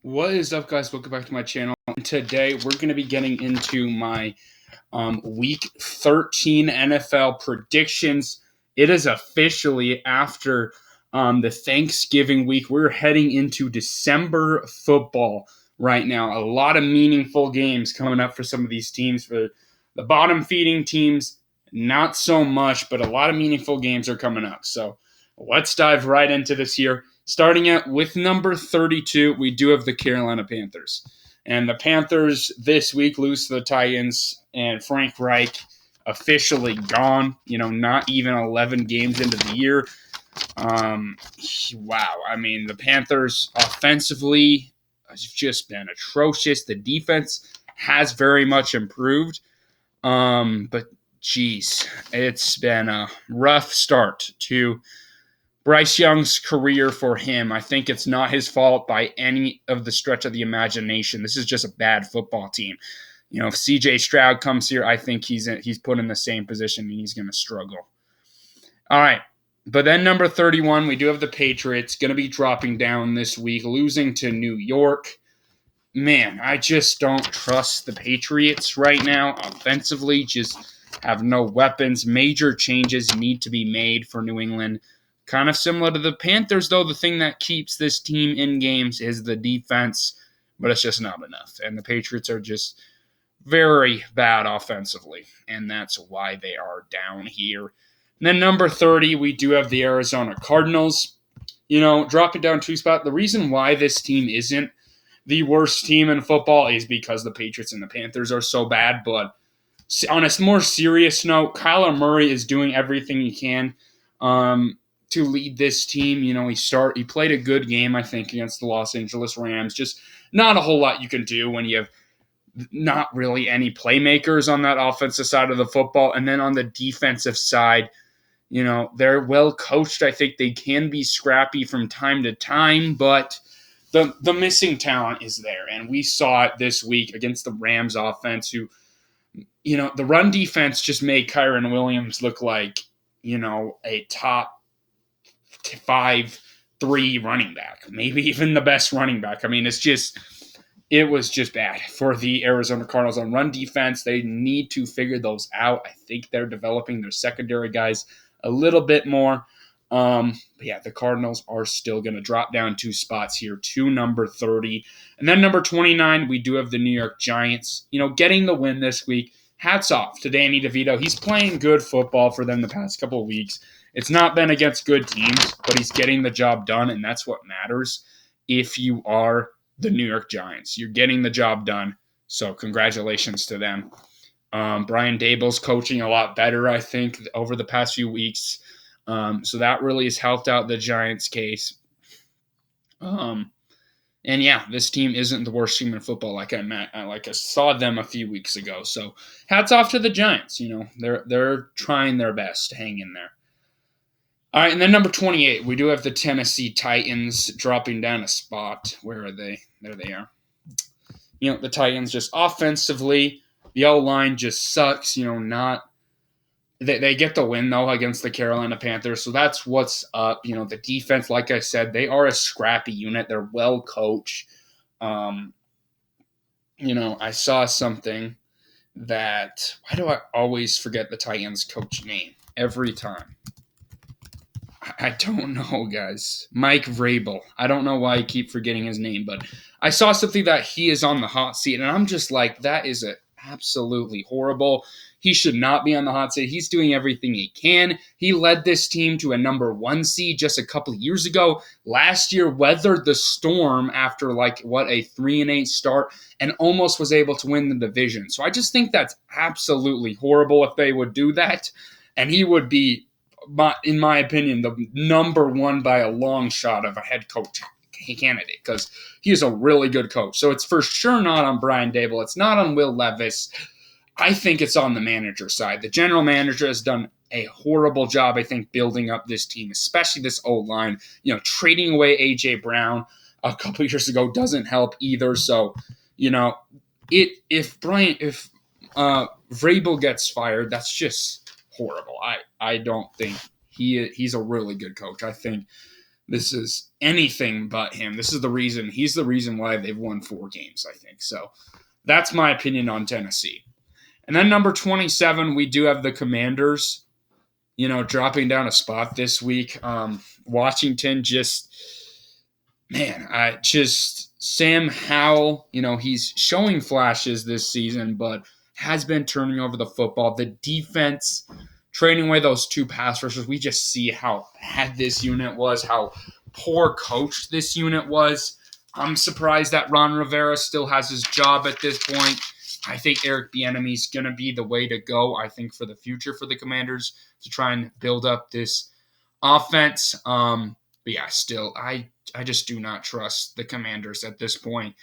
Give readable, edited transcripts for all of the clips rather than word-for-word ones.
What is up, guys? Welcome back to my channel. Today, we're going to be getting into my Week 13 NFL predictions. It is officially after the Thanksgiving week. We're heading into December football right now. A lot of meaningful games coming up for some of these teams. For the bottom-feeding teams, not so much, but a lot of meaningful games are coming up. So let's dive right into this here. Starting out with number 32, we do have the Carolina Panthers. And the Panthers this week lose to the Titans, and Frank Reich officially gone, not even 11 games into the year. Wow. I mean, the Panthers offensively have just been atrocious. The defense has very much improved. But, geez, it's been a rough start to Bryce Young's career for him. I think it's not his fault by any of the stretch of the imagination. This is just a bad football team. If C.J. Stroud comes here, I think he's put in the same position and he's going to struggle. All right. But then number 31, we do have the Patriots going to be dropping down this week, losing to New York. Man, I just don't trust the Patriots right now. Offensively, just have no weapons. Major changes need to be made for New England. Kind of similar to the Panthers, though, the thing that keeps this team in games is the defense, but it's just not enough. And the Patriots are just very bad offensively, and that's why they are down here. And then number 30, we do have the Arizona Cardinals. Dropping down 2 spots. The reason why this team isn't the worst team in football is because the Patriots and the Panthers are so bad. But on a more serious note, Kyler Murray is doing everything he can to lead this team. He played a good game, I think, against the Los Angeles Rams. Just not a whole lot you can do when you have not really any playmakers on that offensive side of the football. And then on the defensive side, they're well coached. I think they can be scrappy from time to time, but the missing talent is there. And we saw it this week against the Rams offense, who, the run defense just made Kyren Williams look like, a top 5-3 running back, maybe even the best running back. I mean, it was just bad for the Arizona Cardinals on run defense. They need to figure those out. I think they're developing their secondary guys a little bit more. But yeah, the Cardinals are still going to drop down 2 spots here to number 30. And then number 29, we do have the New York Giants, getting the win this week. Hats off to Danny DeVito. He's playing good football for them the past couple of weeks. It's not been against good teams, but he's getting the job done, and that's what matters if you are the New York Giants. You're getting the job done, so congratulations to them. Brian Daboll's coaching a lot better, I think, over the past few weeks. So that really has helped out the Giants' case. And yeah, this team isn't the worst team in football like I saw them a few weeks ago. So hats off to the Giants. They're trying their best to hang in there. All right, and then number 28, we do have the Tennessee Titans dropping down a spot. Where are they? There they are. The Titans just offensively, the O-line just sucks. They get the win, though, against the Carolina Panthers, so that's what's up. The defense, like I said, they are a scrappy unit. They're well coached. I saw something that – why do I always forget the Titans coach name every time? I don't know, guys. Mike Vrabel. I don't know why I keep forgetting his name, but I saw something that he is on the hot seat, and I'm just like, that is absolutely horrible. He should not be on the hot seat. He's doing everything he can. He led this team to a number 1 seed just a couple of years ago. Last year, weathered the storm after a 3-8 start and almost was able to win the division. So I just think that's absolutely horrible if they would do that. And he would be, in my opinion, the number 1 by a long shot of a head coach candidate because he is a really good coach. So it's for sure not on Brian Daboll. It's not on Will Levis. I think it's on the manager side. The general manager has done a horrible job, I think, building up this team, especially this O-line. Trading away A.J. Brown a couple years ago doesn't help either. So, if Vrabel gets fired, that's just horrible. I don't think he's a really good coach. I think This is anything but him. This is the reason. He's the reason why they've won 4 games, I think. So that's my opinion on Tennessee. And then number 27, we do have the Commanders, dropping down a spot this week. Washington just, man, Sam Howell, he's showing flashes this season, but has been turning over the football. The defense, trading away those 2 pass rushers, we just see how bad this unit was, how poor coached this unit was. I'm surprised that Ron Rivera still has his job at this point. I think Eric Bieniemy is going to be the way to go, I think, for the future for the Commanders to try and build up this offense. But yeah, still, I just do not trust the Commanders at this point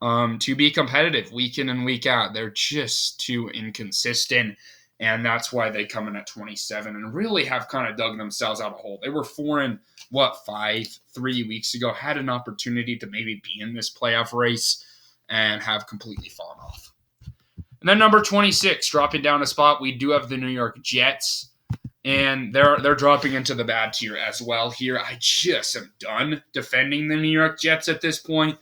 to be competitive week in and week out. They're just too inconsistent, and that's why they come in at 27 and really have kind of dug themselves out a hole. They were 4-5 3 weeks ago, had an opportunity to maybe be in this playoff race and have completely fallen off. And then number 26, dropping down a spot, we do have the New York Jets. And they're dropping into the bad tier as well here. I just am done defending the New York Jets at this point.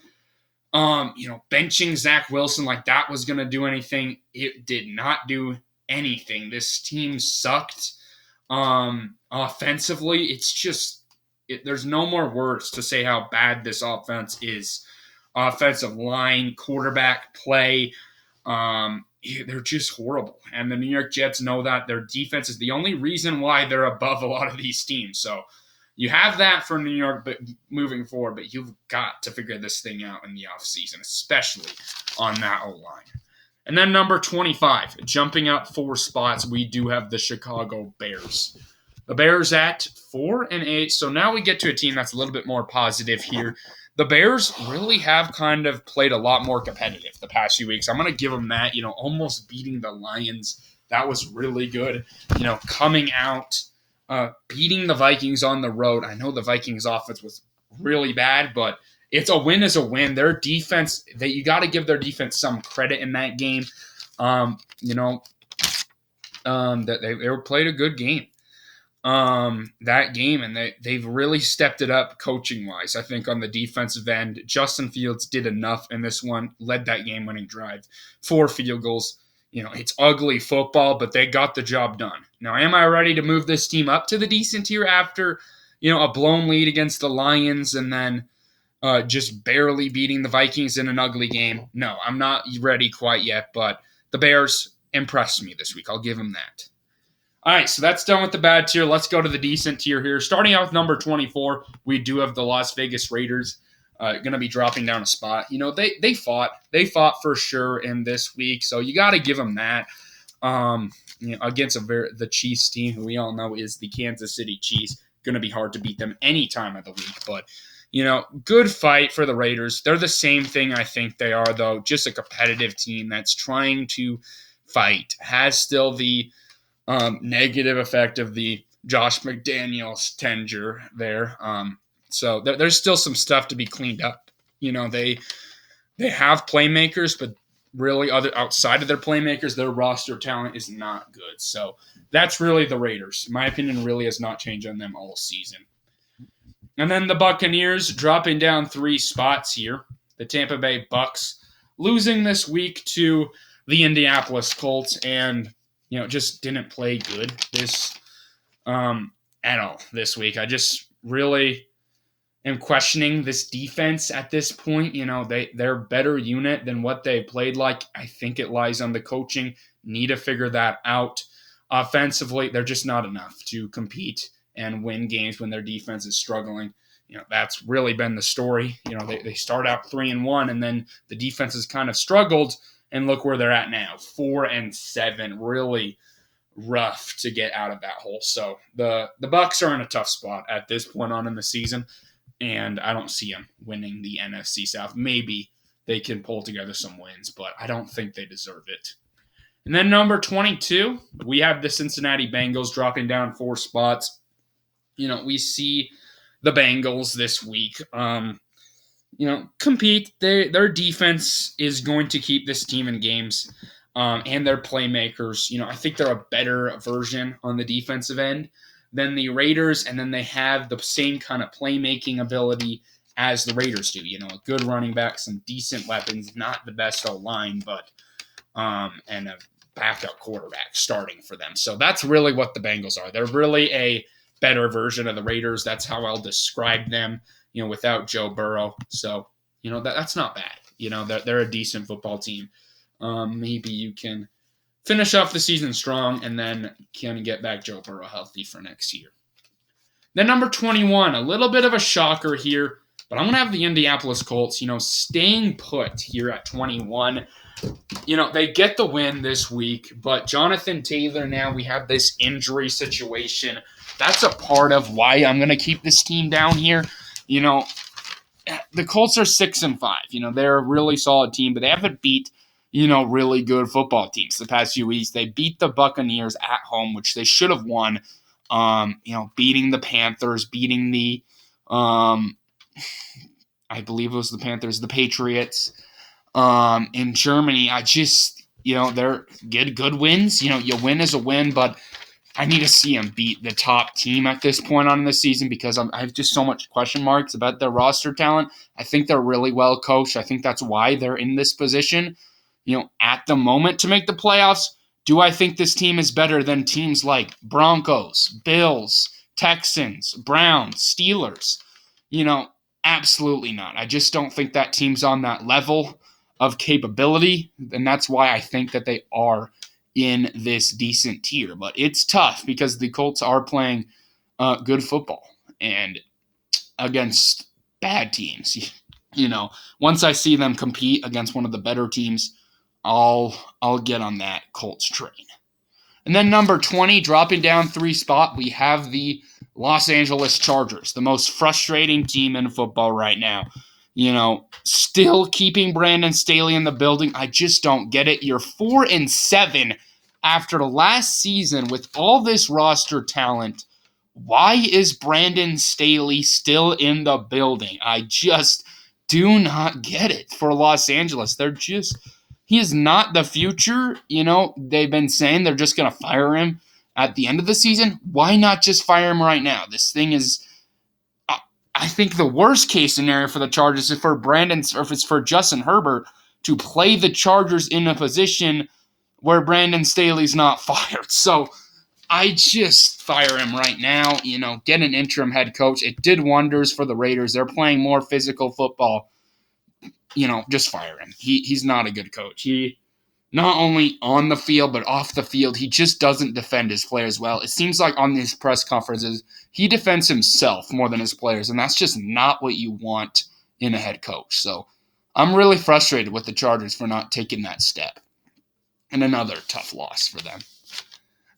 Benching Zach Wilson like that was going to do anything. It did not do anything. This team sucked offensively. It's just there's no more words to say how bad this offense is. Offensive line, quarterback play, they're just horrible. And the New York Jets know that. Their defense is the only reason why they're above a lot of these teams. So you have that for New York but moving forward, but you've got to figure this thing out in the offseason, especially on that O-line. And then number 25, jumping up 4 spots, we do have the Chicago Bears. The Bears at 4-8. So now we get to a team that's a little bit more positive here. The Bears really have kind of played a lot more competitive the past few weeks. I'm going to give them that, almost beating the Lions. That was really good. Coming out, beating the Vikings on the road. I know the Vikings offense was really bad, but it's a win is a win. Their defense, you got to give their defense some credit in that game. That they played a good game. That game, and they've really stepped it up coaching-wise, I think, on the defensive end. Justin Fields did enough in this one, led that game-winning drive, 4 field goals. It's ugly football, but they got the job done. Now, am I ready to move this team up to the decent tier after, a blown lead against the Lions and then just barely beating the Vikings in an ugly game? No, I'm not ready quite yet, but the Bears impressed me this week. I'll give them that. All right, so that's done with the bad tier. Let's go to the decent tier here. Starting out with number 24, we do have the Las Vegas Raiders going to be dropping down a spot. They fought for sure in this week, so you got to give them that. Against the Chiefs team, who we all know is the Kansas City Chiefs, going to be hard to beat them any time of the week. But good fight for the Raiders. They're the same thing I think they are, though, just a competitive team that's trying to fight. Has still the negative effect of the Josh McDaniels tenure there. So there's still some stuff to be cleaned up. They have playmakers, but really outside of their playmakers, their roster talent is not good. So that's really the Raiders. My opinion really has not changed on them all season. And then the Buccaneers dropping down 3 spots here. The Tampa Bay Bucks losing this week to the Indianapolis Colts, and just didn't play good at all this week. I just really am questioning this defense at this point. They're a better unit than what they played like. I think it lies on the coaching. Need to figure that out. Offensively, they're just not enough to compete and win games when their defense is struggling. That's really been the story. They start out 3-1, and then the defense has kind of struggled. And look where they're at now, 4-7, really rough to get out of that hole. So the Bucs are in a tough spot at this point on in the season, and I don't see them winning the NFC South. Maybe they can pull together some wins, but I don't think they deserve it. And then number 22, we have the Cincinnati Bengals dropping down 4 spots. We see the Bengals this week. Compete. Their defense is going to keep this team in games, and their playmakers. I think they're a better version on the defensive end than the Raiders, and then they have the same kind of playmaking ability as the Raiders do. A good running back, some decent weapons, not the best O-line, but and a backup quarterback starting for them. So that's really what the Bengals are. They're really a better version of the Raiders. That's how I'll describe them, without Joe Burrow. So, that's not bad. They're a decent football team. Maybe you can finish off the season strong and then can get back Joe Burrow healthy for next year. Then number 21, a little bit of a shocker here, but I'm going to have the Indianapolis Colts, staying put here at 21. They get the win this week, but Jonathan Taylor, now we have this injury situation. That's a part of why I'm going to keep this team down here. The Colts are 6-5. They're a really solid team, but they haven't beat, really good football teams the past few weeks. They beat the Buccaneers at home, which they should have won. Beating the Panthers, beating the, I believe it was the Panthers, the Patriots. In Germany, they're good wins. You win is a win, but I need to see them beat the top team at this point on the season because I have just so much question marks about their roster talent. I think they're really well coached. I think that's why they're in this position, at the moment to make the playoffs. Do I think this team is better than teams like Broncos, Bills, Texans, Browns, Steelers? Absolutely not. I just don't think that team's on that level of capability, and that's why I think that they are in this decent tier. But it's tough because the Colts are playing good football and against bad teams. Once I see them compete against one of the better teams, I'll get on that Colts train. And then number 20, dropping down 3 spot, we have the Los Angeles Chargers, the most frustrating team in football right now. Still keeping Brandon Staley in the building. I just don't get it. You're 4-7 after last season with all this roster talent. Why is Brandon Staley still in the building? I just do not get it for Los Angeles. He is not the future. They've been saying they're just going to fire him at the end of the season. Why not just fire him right now? This thing is, I think the worst case scenario for the Chargers is for if it's for Justin Herbert to play the Chargers in a position where Brandon Staley's not fired. So I just fire him right now, get an interim head coach. It did wonders for the Raiders. They're playing more physical football. Just fire him. He's not a good coach. He, not only on the field, but off the field, he just doesn't defend his players well. It seems like on these press conferences, he defends himself more than his players, and that's just not what you want in a head coach. So I'm really frustrated with the Chargers for not taking that step. And another tough loss for them.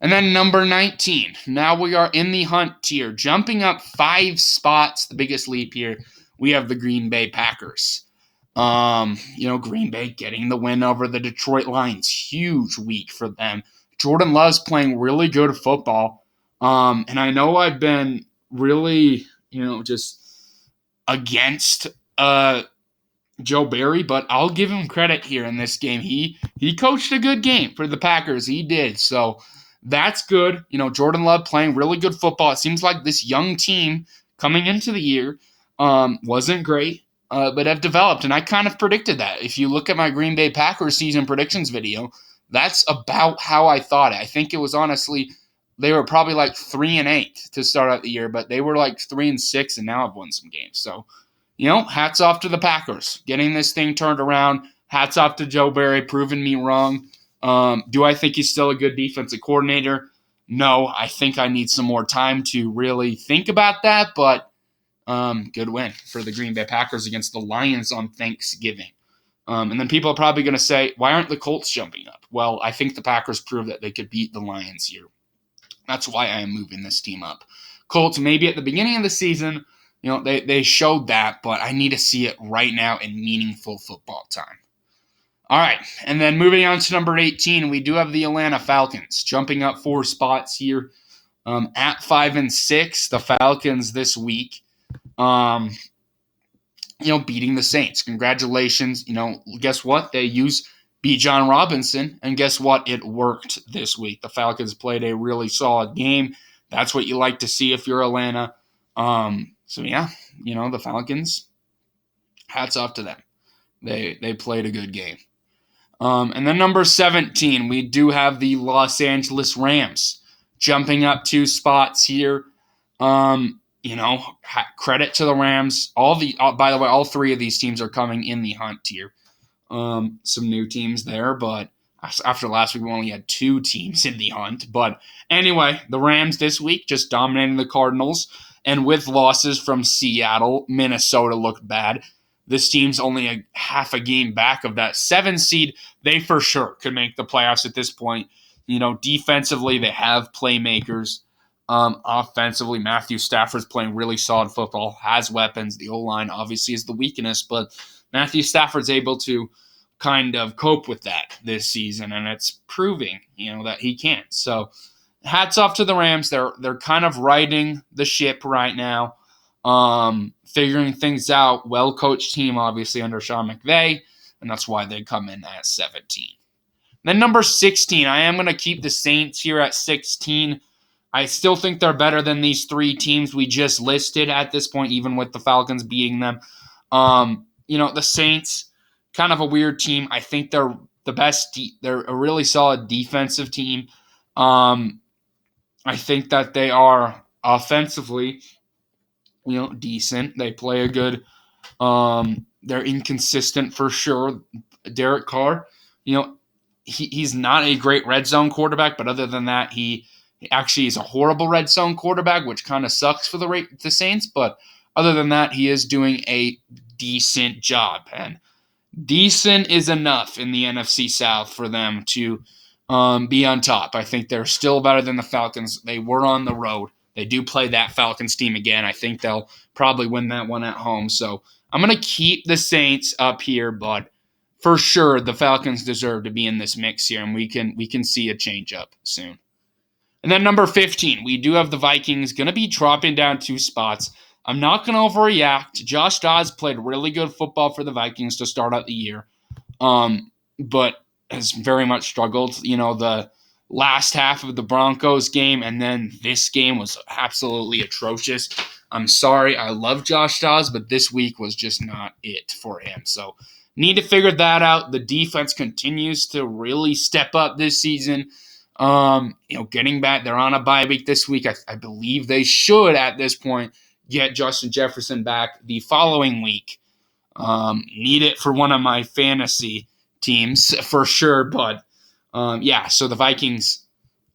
And then number 19. Now we are in the hunt tier. Jumping up 5 spots, the biggest leap here, we have the Green Bay Packers. Green Bay getting the win over the Detroit Lions. Huge week for them. Jordan Love's playing really good football. And I know I've been really, just against Joe Barry, but I'll give him credit here in this game. He coached a good game for the Packers. He did. So that's good. Jordan Love playing really good football. It seems like this young team coming into the year wasn't great. But have developed, and I kind of predicted that. If you look at my Green Bay Packers season predictions video, that's about how I thought it. I think it was honestly, they were probably like 3-8 to start out the year, but they were like 3-6, and now have won some games. So, hats off to the Packers getting this thing turned around. Hats off to Joe Barry proving me wrong. Do I think he's still a good defensive coordinator? No, I think I need some more time to really think about that, but good win for the Green Bay Packers against the Lions on Thanksgiving. And then people are probably going to say, why aren't the Colts jumping up? Well, I think the Packers proved that they could beat the Lions here. That's why I am moving this team up. Colts, maybe at the beginning of the season, they showed that, but I need to see it right now in meaningful football time. All right, and then moving on to number 18, we do have the Atlanta Falcons jumping up 4 spots here at 5-6. The Falcons this week. Beating the Saints. Congratulations. Guess what? They used Bijan Robinson, and guess what? It worked this week. The Falcons played a really solid game. That's what you like to see if you're Atlanta. So yeah, the Falcons, hats off to them. They played a good game. And then number 17, we do have the Los Angeles Rams jumping up 2 spots here. Credit to the Rams. By the way, all 3 of these teams are coming in the hunt here. Some new teams there, but after last week, we only had 2 teams in the hunt. But anyway, the Rams this week just dominating the Cardinals. And with losses from Seattle, Minnesota looked bad. This team's only a half a game back of that 7 seed. They for sure could make the playoffs at this point. Defensively, they have playmakers. Offensively, Matthew Stafford's playing really solid football, has weapons. The O-line obviously is the weakness, but Matthew Stafford's able to kind of cope with that this season, and it's proving, that he can. So hats off to the Rams. They're kind of riding the ship right now, figuring things out. Well-coached team, obviously, under Sean McVay, and that's why they come in at 17. Then number 16, I am going to keep the Saints here at 16. I still think they're better than these 3 teams we just listed at this point, even with the Falcons beating them. The Saints, kind of a weird team. I think they're the best. They're a really solid defensive team. I think that they are offensively, decent. They play a good. They're inconsistent for sure. Derek Carr, he's not a great red zone quarterback, but other than that, he actually is a horrible red zone quarterback, which kind of sucks for the Saints. But other than that, he is doing a decent job. And decent is enough in the NFC South for them to be on top. I think they're still better than the Falcons. They were on the road. They do play that Falcons team again. I think they'll probably win that one at home. So I'm going to keep the Saints up here, but for sure the Falcons deserve to be in this mix here, and we can see a change up soon. And then number 15, we do have the Vikings going to be dropping down 2 spots. I'm not going to overreact. Josh Dobbs played really good football for the Vikings to start out the year, but has very much struggled. The last half of the Broncos game and then this game was absolutely atrocious. I'm sorry. I love Josh Dobbs, but this week was just not it for him. So need to figure that out. The defense continues to really step up this season. Getting back, they're on a bye week this week. I believe they should, at this point, get Justin Jefferson back the following week. Need it for one of my fantasy teams for sure. But, so the Vikings,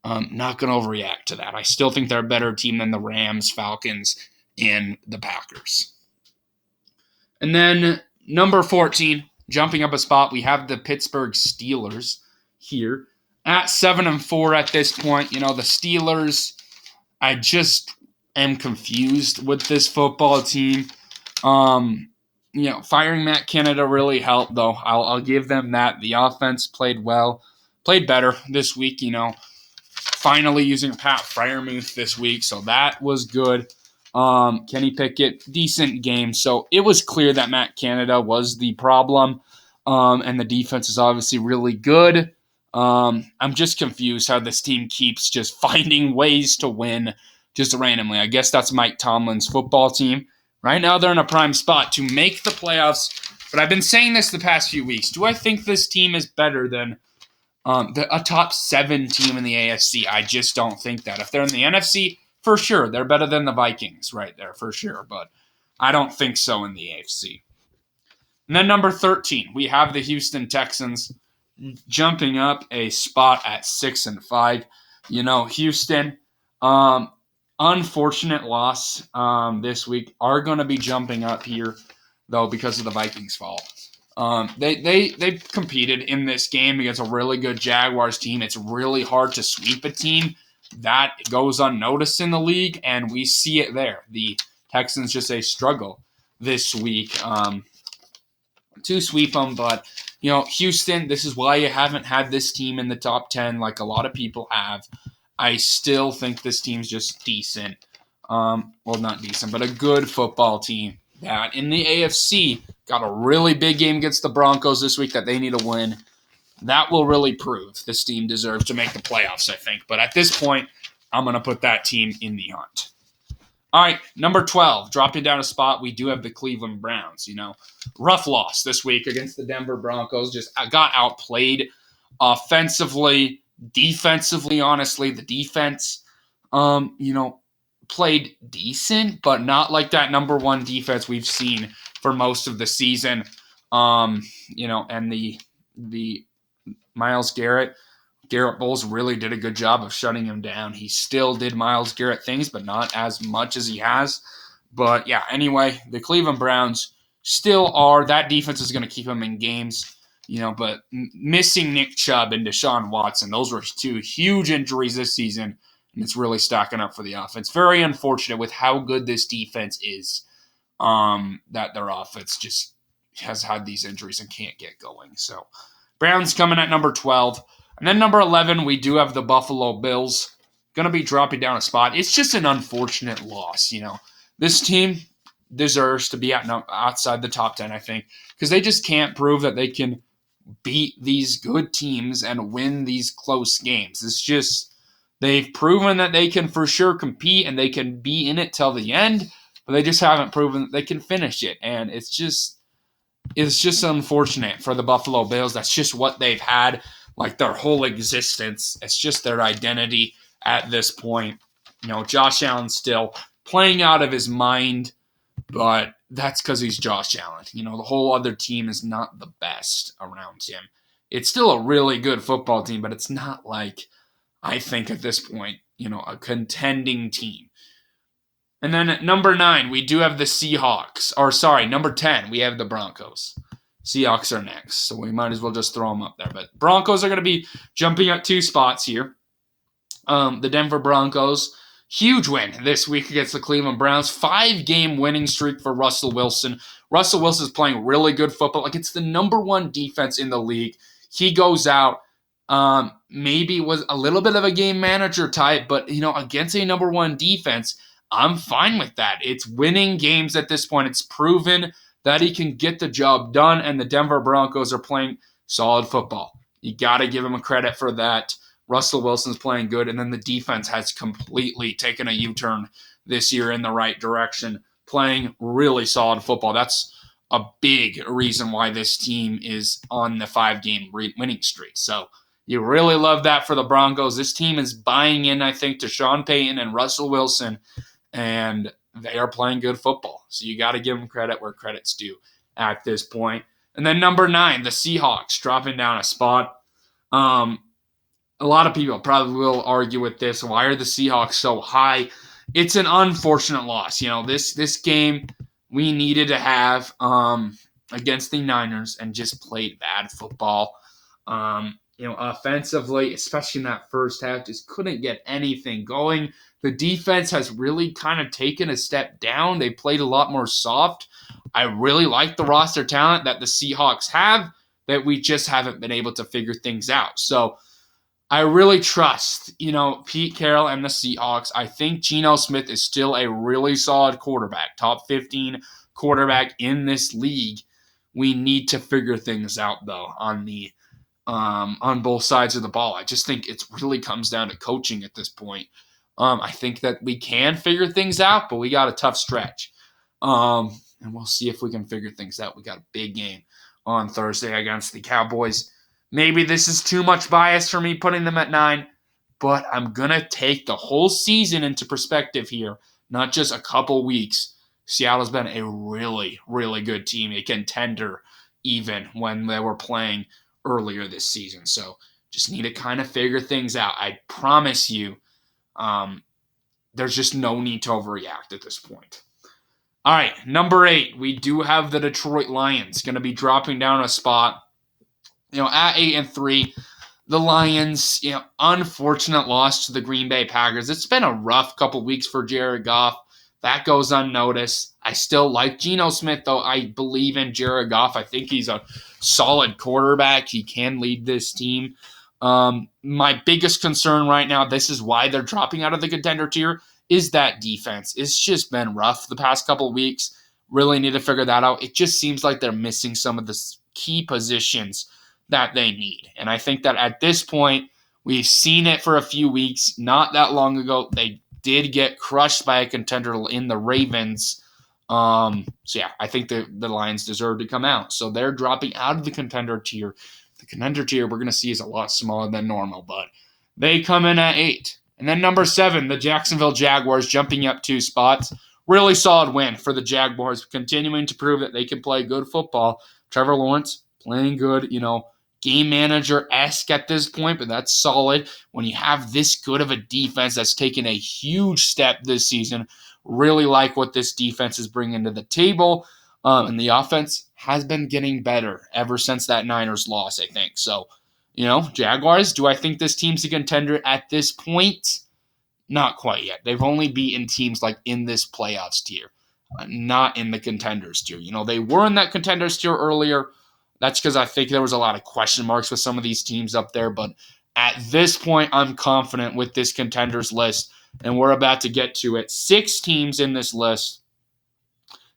not going to overreact to that. I still think they're a better team than the Rams, Falcons, and the Packers. And then number 14, jumping up a spot, we have the Pittsburgh Steelers here at 7-4 at this point. The Steelers, I just am confused with this football team. Firing Matt Canada really helped, though. I'll give them that. The offense played better this week. Finally using Pat Freiermuth this week, so that was good. Kenny Pickett, decent game. So it was clear that Matt Canada was the problem, and the defense is obviously really good. I'm just confused how this team keeps just finding ways to win just randomly. I guess that's Mike Tomlin's football team. Right now they're in a prime spot to make the playoffs, but I've been saying this the past few weeks. Do I think this team is better than a top 7 team in the AFC? I just don't think that. If they're in the NFC, for sure, they're better than the Vikings right there, for sure, but I don't think so in the AFC. And then number 13, we have the Houston Texans jumping up a spot at 6-5. Houston, unfortunate loss this week, are going to be jumping up here, though, because of the Vikings' fall. They competed in this game against a really good Jaguars team. It's really hard to sweep a team. That goes unnoticed in the league, and we see it there. The Texans just a struggle this week to sweep them, but Houston, this is why you haven't had this team in the top 10 like a lot of people have. I still think this team's just decent. Not decent, but a good football team that in the AFC got a really big game against the Broncos this week that they need to win. That will really prove this team deserves to make the playoffs, I think. But at this point, I'm going to put that team in the hunt. All right, number 12, dropping down a spot, we do have the Cleveland Browns. Rough loss this week against the Denver Broncos. Just got outplayed offensively, defensively. Honestly, the defense, played decent, but not like that number one defense we've seen for most of the season. And the Myles Garrett Bowles really did a good job of shutting him down. He still did Myles Garrett things, but not as much as he has. But yeah, anyway, the Cleveland Browns still are. That defense is going to keep them in games, but missing Nick Chubb and Deshaun Watson, those were two huge injuries this season, and it's really stacking up for the offense. Very unfortunate with how good this defense is, that their offense just has had these injuries and can't get going. So Browns coming at number 12. And then number 11, we do have the Buffalo Bills. Going to be dropping down a spot. It's just an unfortunate loss, This team deserves to be outside the top 10, I think, because they just can't prove that they can beat these good teams and win these close games. It's just, they've proven that they can for sure compete and they can be in it till the end, but they just haven't proven that they can finish it. And it's just unfortunate for the Buffalo Bills. That's just what they've had like their whole existence. It's just their identity at this point. Josh Allen's still playing out of his mind, but that's because he's Josh Allen. The whole other team is not the best around him. It's still a really good football team, but it's not like, I think at this point, a contending team. And then at number 9, we do have the Seahawks. Or sorry, number 10, we have the Broncos. Seahawks are next, so we might as well just throw them up there. But Broncos are going to be jumping up 2 spots here. The Denver Broncos, huge win this week against the Cleveland Browns. 5-game winning streak for Russell Wilson. Russell Wilson is playing really good football. Like, it's the number 1 defense in the league. He goes out, maybe was a little bit of a game manager type, but, against a number 1 defense, I'm fine with that. It's winning games at this point. It's proven that he can get the job done, and the Denver Broncos are playing solid football. You got to give him a credit for that. Russell Wilson's playing good, and then the defense has completely taken a U-turn this year in the right direction, playing really solid football. That's a big reason why this team is on the 5-game winning streak. So you really love that for the Broncos. This team is buying in, I think, to Sean Payton and Russell Wilson, and they are playing good football. So you got to give them credit where credit's due at this point. And then number 9, the Seahawks, dropping down a spot. A lot of people probably will argue with this. Why are the Seahawks so high? It's an unfortunate loss. This game we needed to have against the Niners and just played bad football. Offensively, especially in that first half, just couldn't get anything going. The defense has really kind of taken a step down. They played a lot more soft. I really like the roster talent that the Seahawks have, that we just haven't been able to figure things out. So I really trust, Pete Carroll and the Seahawks. I think Geno Smith is still a really solid quarterback, top 15 quarterback in this league. We need to figure things out, though, on both sides of the ball. I just think it really comes down to coaching at this point. I think that we can figure things out, but we got a tough stretch. And we'll see if we can figure things out. We got a big game on Thursday against the Cowboys. Maybe this is too much bias for me putting them at 9, but I'm going to take the whole season into perspective here, not just a couple weeks. Seattle's been a really, really good team, a contender even when they were playing earlier this season. So just need to kind of figure things out. I promise you, there's just no need to overreact at this point. All right, number 8, we do have the Detroit Lions going to be dropping down a spot. At 8-3, the Lions, unfortunate loss to the Green Bay Packers. It's been a rough couple weeks for Jared Goff. That goes unnoticed. I still like Geno Smith, though. I believe in Jared Goff. I think he's a solid quarterback. He can lead this team. My biggest concern right now, this is why they're dropping out of the contender tier, is that defense. It's just been rough the past couple of weeks. Really need to figure that out. It just seems like they're missing some of the key positions that they need. And I think that at this point, We've seen it for a few weeks. Not that long ago, they did get crushed by a contender in the Ravens. So yeah, I think the Lions deserve to come out. So they're dropping out of the contender tier. The contender tier we're going to see is a lot smaller than normal, but they come in at 8. And then number 7, the Jacksonville Jaguars jumping up 2 spots. Really solid win for the Jaguars, continuing to prove that they can play good football. Trevor Lawrence playing good, game manager-esque at this point, but that's solid. When you have this good of a defense that's taken a huge step this season, really like what this defense is bringing to the table. And the offense has been getting better ever since that Niners loss, I think. So, Jaguars, do I think this team's a contender at this point? Not quite yet. They've only beaten teams like in this playoffs tier, not in the contenders tier. They were in that contenders tier earlier. That's because I think there was a lot of question marks with some of these teams up there. But at this point, I'm confident with this contenders list, and we're about to get to it. 6 teams in this list.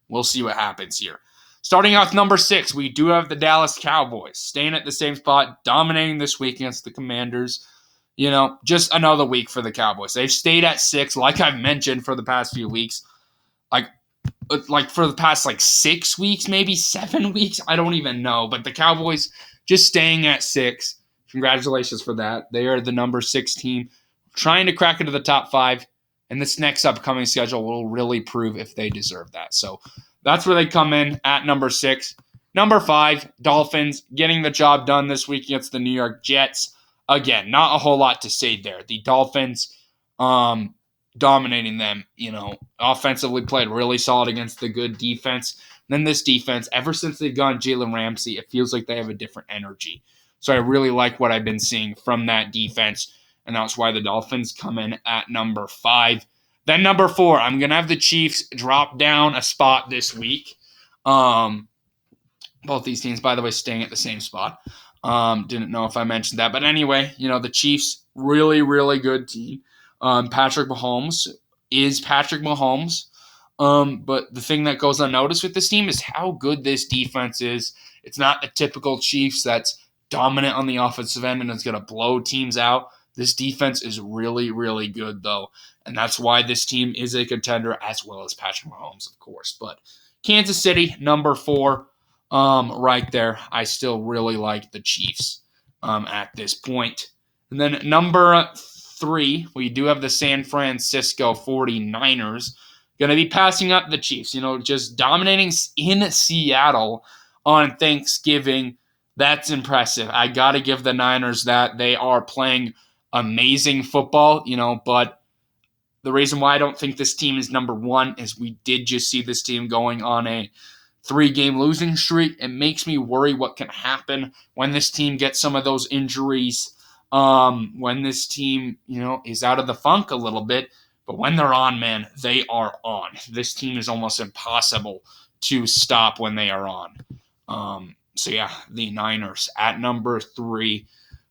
We'll see what happens here. Starting off number 6, we do have the Dallas Cowboys staying at the same spot, dominating this week against the Commanders. Just another week for the Cowboys. They've stayed at 6, like I've mentioned, for the past few weeks. Like for the past 6 weeks, maybe 7 weeks. I don't even know. But the Cowboys just staying at 6. Congratulations for that. They are the number 6 team, trying to crack into the top 5. And this next upcoming schedule will really prove if they deserve that. So that's where they come in at number 6. Number 5, Dolphins getting the job done this week against the New York Jets. Again, not a whole lot to say there. The Dolphins dominating them, offensively played really solid against the good defense. Then this defense, ever since they've gone Jalen Ramsey, it feels like they have a different energy. So I really like what I've been seeing from that defense, and that's why the Dolphins come in at number 5. Then number 4, I'm going to have the Chiefs drop down a spot this week. Both these teams, by the way, staying at the same spot. Didn't know if I mentioned that. But anyway, the Chiefs, really, really good team. Patrick Mahomes is Patrick Mahomes. But the thing that goes unnoticed with this team is how good this defense is. It's not the typical Chiefs that's dominant on the offensive end and is going to blow teams out. This defense is really, really good, though. And that's why this team is a contender, as well as Patrick Mahomes, of course. But Kansas City, number 4, right there. I still really like the Chiefs at this point. And then number 3, we do have the San Francisco 49ers. Going to be passing up the Chiefs, just dominating in Seattle on Thanksgiving. That's impressive. I got to give the Niners that. They are playing amazing football, but the reason why I don't think this team is number 1 is we did just see this team going on a 3-game losing streak. It makes me worry what can happen when this team gets some of those injuries, when this team, is out of the funk a little bit. But when they're on, man, they are on. This team is almost impossible to stop when they are on. So yeah, the Niners at number 3.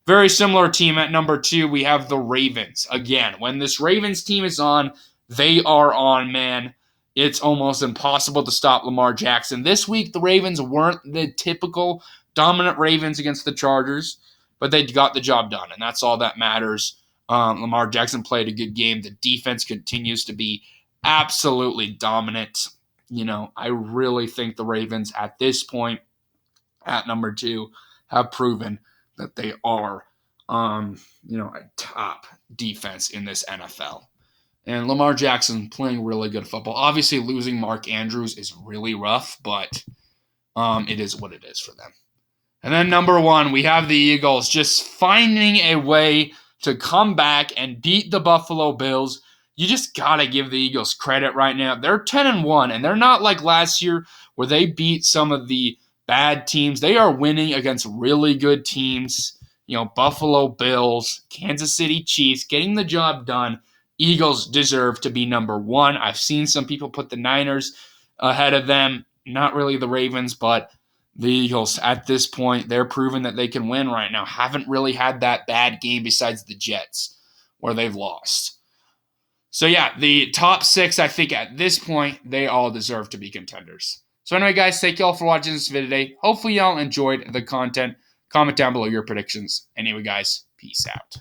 Very similar team at number 2. We have the Ravens. Again, when this Ravens team is on, they are on, man. It's almost impossible to stop Lamar Jackson. This week, the Ravens weren't the typical dominant Ravens against the Chargers, but they got the job done, and that's all that matters. Lamar Jackson played a good game. The defense continues to be absolutely dominant. I really think the Ravens at this point, at number 2, have proven that they are, a top defense in this NFL. And Lamar Jackson playing really good football. Obviously, losing Mark Andrews is really rough, but it is what it is for them. And then number 1, we have the Eagles just finding a way to come back and beat the Buffalo Bills. You just got to give the Eagles credit right now. They're 10-1, and they're not like last year where they beat some of the bad teams. They are winning against really good teams. Buffalo Bills, Kansas City Chiefs, getting the job done. Eagles deserve to be number 1. I've seen some people put the Niners ahead of them. Not really the Ravens, but the Eagles, at this point, they're proving that they can win right now. Haven't really had that bad game besides the Jets, where they've lost. So yeah, the top 6, I think at this point, they all deserve to be contenders. So anyway, guys, thank you all for watching this video today. Hopefully y'all enjoyed the content. Comment down below your predictions. Anyway, guys, peace out.